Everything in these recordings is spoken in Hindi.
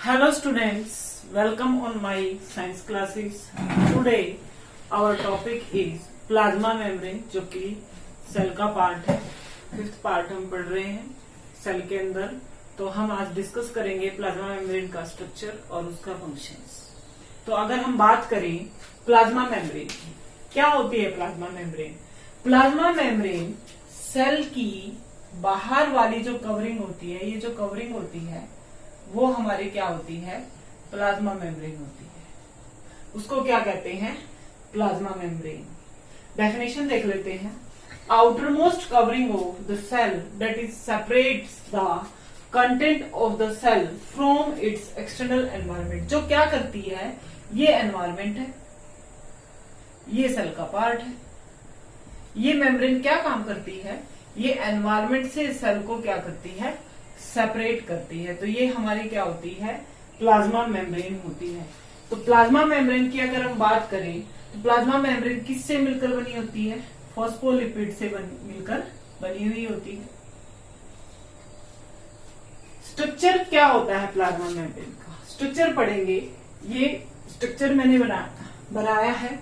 Hello students, welcome on my science classes. Today our topic is plasma membrane, जो कि सेल का पार्ट है। 5th पार्ट हम पढ़ रहे हैं सेल के अंदर। तो हम आज डिस्कस करेंगे प्लाज्मा मेम्ब्रेन का स्ट्रक्चर और उसका फंक्शंस। तो अगर हम बात करें प्लाज्मा मेम्ब्रेन की, क्या होती है plasma membrane? Plasma membrane cell की बाहर वाली जो कवरिंग होती है, ये जो कवरिंग होती है वो हमारी क्या होती है? प्लाज्मा मेम्ब्रेन होती है। उसको क्या कहते हैं? Plasma membrane. डेफिनेशन देख लेते हैं। Outermost covering of the cell that is separates the content of the cell from its external environment. जो क्या करती है? ये एनवायरमेंट है, ये सेल का पार्ट है। ये मेम्ब्रेन क्या काम करती है? ये एनवायरमेंट से सेल को क्या करती है? सेपरेट करती है। तो ये हमारी क्या होती है? प्लाज्मा मेम्ब्रेन होती है। तो प्लाज्मा मेम्ब्रेन की अगर हम बात करें तो प्लाज्मा मेम्ब्रेन किससे मिलकर बनी होती है? फॉस्फोलिपिड से मिलकर बनी हुई होती है। स्ट्रक्चर क्या होता है प्लाज्मा मेम्ब्रेन का? स्ट्रक्चर पढ़ेंगे। ये स्ट्रक्चर मैंने बनाया है।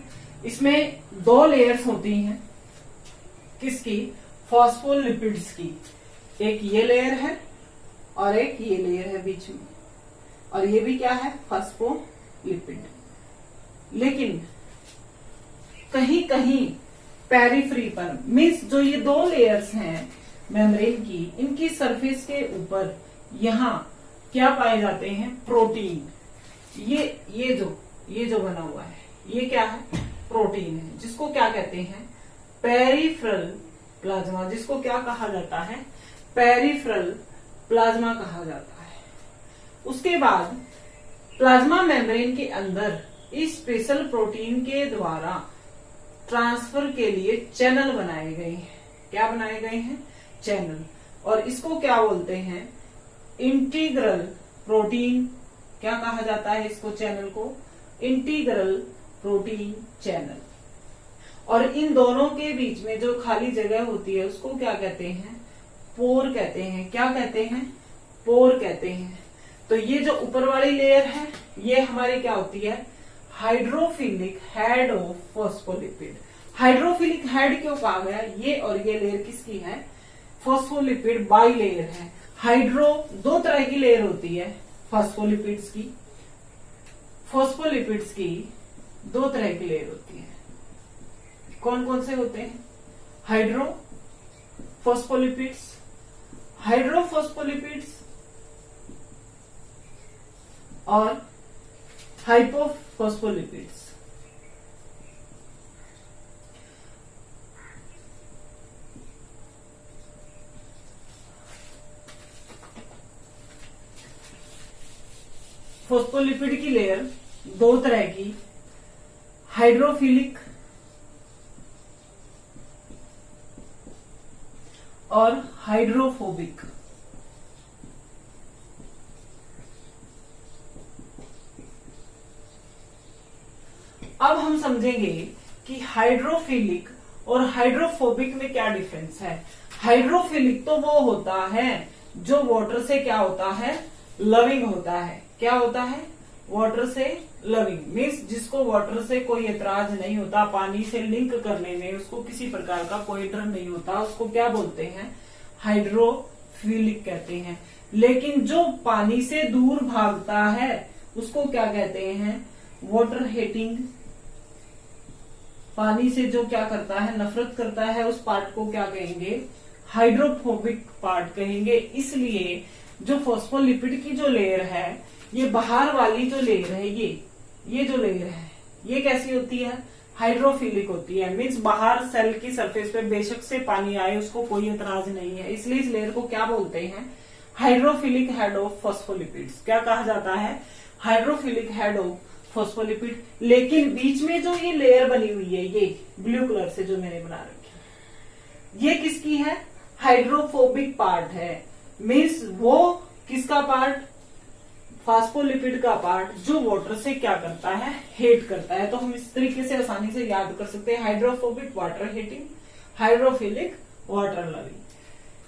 इसमें 2 लेयर्स होती हैं। किसकी? फॉस्फोलिपिड्स की। एक ये लेयर है और एक ये लेयर है बीच में, और ये भी क्या है? फॉस्फोलिपिड। लेकिन कहीं कहीं पेरिफेरी पर, मीन्स जो ये 2 लेयर्स हैं मेम्ब्रेन की, इनकी सरफेस के ऊपर यहाँ क्या पाए जाते हैं? प्रोटीन। ये जो बना हुआ है ये क्या है? प्रोटीन है, जिसको क्या कहते हैं? Peripheral plasma. जिसको क्या कहा जाता है? पेरिफेरल प्लाज्मा कहा जाता है। उसके बाद प्लाज्मा मेम्ब्रेन के अंदर इस स्पेशल प्रोटीन के द्वारा ट्रांसफर के लिए चैनल बनाए गए हैं। क्या बनाए गए हैं? चैनल। और इसको क्या बोलते हैं? Integral protein. क्या कहा जाता है इसको? चैनल को इंटीग्रल प्रोटीन चैनल। और इन दोनों के बीच में जो खाली जगह होती है उसको क्या कहते हैं? पोर कहते हैं। क्या कहते हैं? पोर कहते हैं। तो ये जो ऊपर वाली लेयर है ये हमारी क्या होती है? Hydrophilic head of phospholipid. Hydrophilic head क्यों कहा गया? ये और ये लेयर किसकी है? फॉस्फोलिपिड बाई लेयर है। हाइड्रो 2 तरह की लेयर होती है फॉस्फोलिपिड्स की। फॉस्फोलिपिड्स की 2 तरह की लेयर होती है। कौन कौन से होते हैं? हाइड्रोफॉस्फोलिपिड्स, हाइड्रोफॉस्फोलिपिड्स और हाइपोफॉस्फोलिपिड्स। फॉस्फोलिपिड की लेयर 2 तरह की, हाइड्रोफिलिक और हाइड्रोफोबिक। अब हम समझेंगे कि हाइड्रोफिलिक और हाइड्रोफोबिक में क्या डिफरेंस है। हाइड्रोफिलिक तो वो होता है जो वाटर से क्या होता है? लविंग होता है। क्या होता है? वाटर से लविंग, मीन्स जिसको वाटर से कोई एतराज नहीं होता, पानी से लिंक करने में उसको किसी प्रकार का कोई डर नहीं होता, उसको क्या बोलते हैं? हाइड्रोफिलिक कहते हैं। लेकिन जो पानी से दूर भागता है उसको क्या कहते हैं? Water hating. पानी से जो क्या करता है? नफरत करता है, उस पार्ट को क्या कहेंगे? हाइड्रोफोबिक पार्ट कहेंगे। इसलिए जो फॉस्फोलिपिड की जो लेयर है, ये बाहर वाली जो लेयर है, ये जो लेयर है ये कैसी होती है? हाइड्रोफिलिक होती है। मीन्स बाहर सेल की सरफेस पे बेशक से पानी आए उसको कोई एतराज नहीं है। इसलिए इस लेयर को क्या बोलते हैं? Hydrophilic head of phospholipids. क्या कहा जाता है? Hydrophilic head of phospholipid. लेकिन बीच में जो ये लेयर बनी हुई है, ये ब्लू कलर से जो मैंने बना रखी है, ये किसकी है? हाइड्रोफोबिक पार्ट है। मीन्स वो किसका पार्ट? फॉस्फोलिपिड का पार्ट, जो वाटर से क्या करता है? हेट करता है। तो हम इस तरीके से आसानी से याद कर सकते हैं। Hydrophobic water hating, hydrophilic water loving.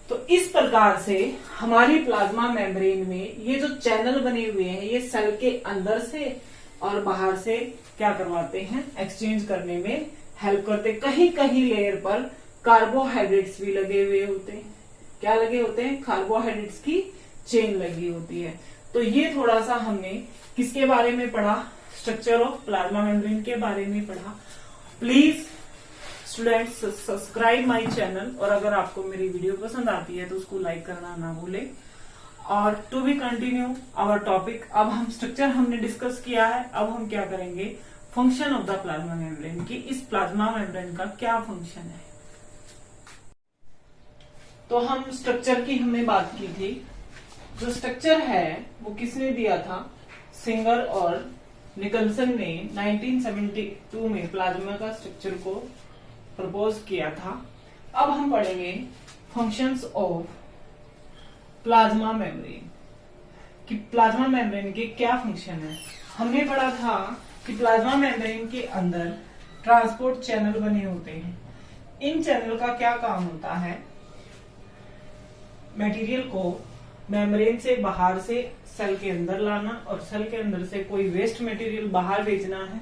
तो इस प्रकार से हमारी प्लाज्मा मेम्ब्रेन में ये जो चैनल बने हुए हैं ये सेल के अंदर से और बाहर से क्या करवाते हैं, एक्सचेंज करने में हेल्प करते। कहीं कहीं लेयर पर कार्बोहाइड्रेट्स भी लगे हुए होते हैं। क्या लगे होते हैं? कार्बोहाइड्रेट्स की चेन लगी होती है। तो ये थोड़ा सा हमने किसके बारे में पढ़ा? स्ट्रक्चर ऑफ प्लाज्मा मेम्ब्रेन के बारे में पढ़ा। Please students subscribe my channel, और अगर आपको मेरी वीडियो पसंद आती है तो उसको लाइक करना ना भूलें। और to be continue our topic, अब हम स्ट्रक्चर हमने डिस्कस किया है, अब हम क्या करेंगे? Function of the plasma membrane, कि इस प्लाज्मा मेम्ब्रेन का क्या फंक्शन है। तो हम स्ट्रक्चर की हमने बात की थी। जो स्ट्रक्चर है वो किसने दिया था? सिंगर और निकलसन ने 1972 में प्लाज्मा का स्ट्रक्चर को प्रपोज किया था। अब हम पढ़ेंगे फंक्शंस ऑफ प्लाज्मा मेम्ब्रेन, कि प्लाज्मा मेम्ब्रेन के क्या फंक्शन है। हमने पढ़ा था कि प्लाज्मा मेम्ब्रेन के अंदर ट्रांसपोर्ट चैनल बने होते हैं। इन चैनल का क्या काम होता है? मटेरियल को मेम्ब्रेन से बाहर से सेल के अंदर लाना, और सेल के अंदर से कोई वेस्ट मटेरियल बाहर भेजना है,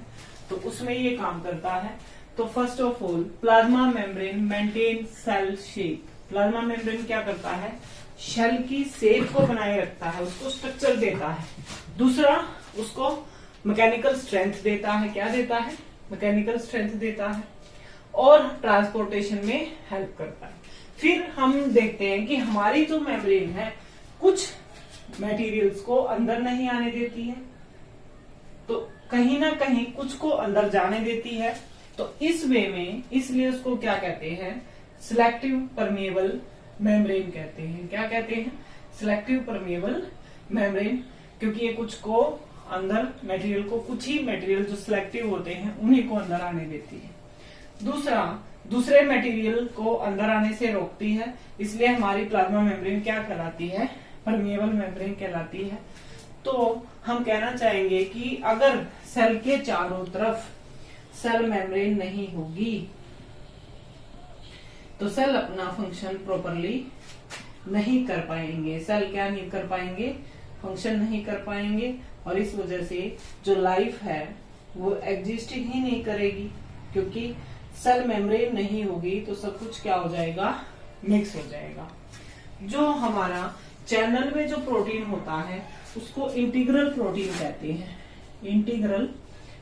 तो उसमें ये काम करता है। तो first of all plasma membrane maintain cell shape. Plasma membrane क्या करता है? सेल की शेप को बनाए रखता है, उसको स्ट्रक्चर देता है। दूसरा, उसको मैकेनिकल स्ट्रेंथ देता है। क्या देता है? मैकेनिकल स्ट्रेंथ देता है, और ट्रांसपोर्टेशन में हेल्प करता है। फिर हम देखते हैं कि हमारी जो मेम्ब्रेन है कुछ मटेरियल्स को अंदर नहीं आने देती है, तो कहीं ना कहीं कुछ को अंदर जाने देती है। तो इस वे में, इसलिए उसको क्या कहते हैं? सिलेक्टिव परमेबल मेम्ब्रेन कहते हैं। क्या कहते हैं? सिलेक्टिव परमेबल मेम्ब्रेन, क्योंकि ये कुछ को अंदर मटेरियल को, कुछ ही मटेरियल जो सिलेक्टिव होते हैं उन्हीं को अंदर आने देती है। दूसरा, दूसरे मटेरियल को अंदर आने से रोकती है, इसलिए हमारी प्लाज्मा मेम्ब्रेन क्या कहलाती है? परमेबल मेम्ब्रेन कहलाती है। तो हम कहना चाहेंगे कि अगर सेल के चारों तरफ सेल मेम्ब्रेन नहीं होगी तो सेल अपना फंक्शन प्रॉपरली नहीं कर पाएंगे। सेल क्या नहीं कर पाएंगे? फंक्शन नहीं कर पाएंगे, और इस वजह से जो लाइफ है वो एग्जिस्ट ही नहीं करेगी, क्योंकि सेल मेम्ब्रेन नहीं होगी तो सब कुछ क्या हो जाएगा? मिक्स हो जाएगा। जो हमारा चैनल में जो प्रोटीन होता है उसको इंटीग्रल प्रोटीन कहते हैं। इंटीग्रल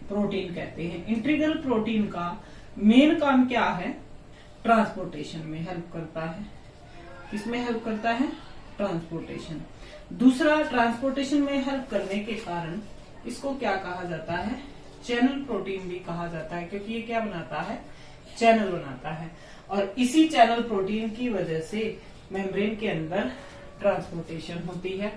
प्रोटीन कहते हैं। इंटीग्रल प्रोटीन का मेन काम क्या है? ट्रांसपोर्टेशन में हेल्प करता है। किसमें हेल्प करता है? ट्रांसपोर्टेशन। दूसरा, ट्रांसपोर्टेशन में हेल्प करने के कारण इसको क्या कहा जाता है? चैनल प्रोटीन भी कहा जाता है, क्योंकि ये क्या बनाता है? चैनल बनाता है। और इसी चैनल प्रोटीन की वजह से मेम्ब्रेन के अंदर ट्रांसपोर्टेशन होती है,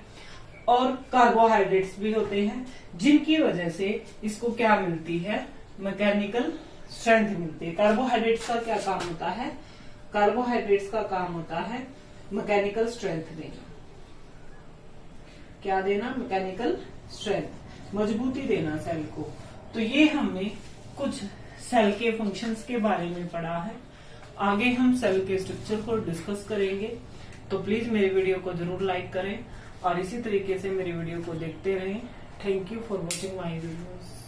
और कार्बोहाइड्रेट्स भी होते हैं, जिनकी वजह से इसको क्या मिलती है? मैकेनिकल स्ट्रेंथ मिलती है। कार्बोहाइड्रेट्स का क्या काम होता है? कार्बोहाइड्रेट्स का काम होता है मैकेनिकल स्ट्रेंथ देना। क्या देना? मैकेनिकल स्ट्रेंथ, मजबूती देना सेल को। तो ये हमने कुछ सेल के फंक्शंस के बारे में पढ़ा है। आगे हम सेल के स्ट्रक्चर को डिस्कस करेंगे। तो प्लीज मेरे वीडियो को जरूर लाइक करें और इसी तरीके से मेरी वीडियो को देखते रहें। Thank you for watching my videos.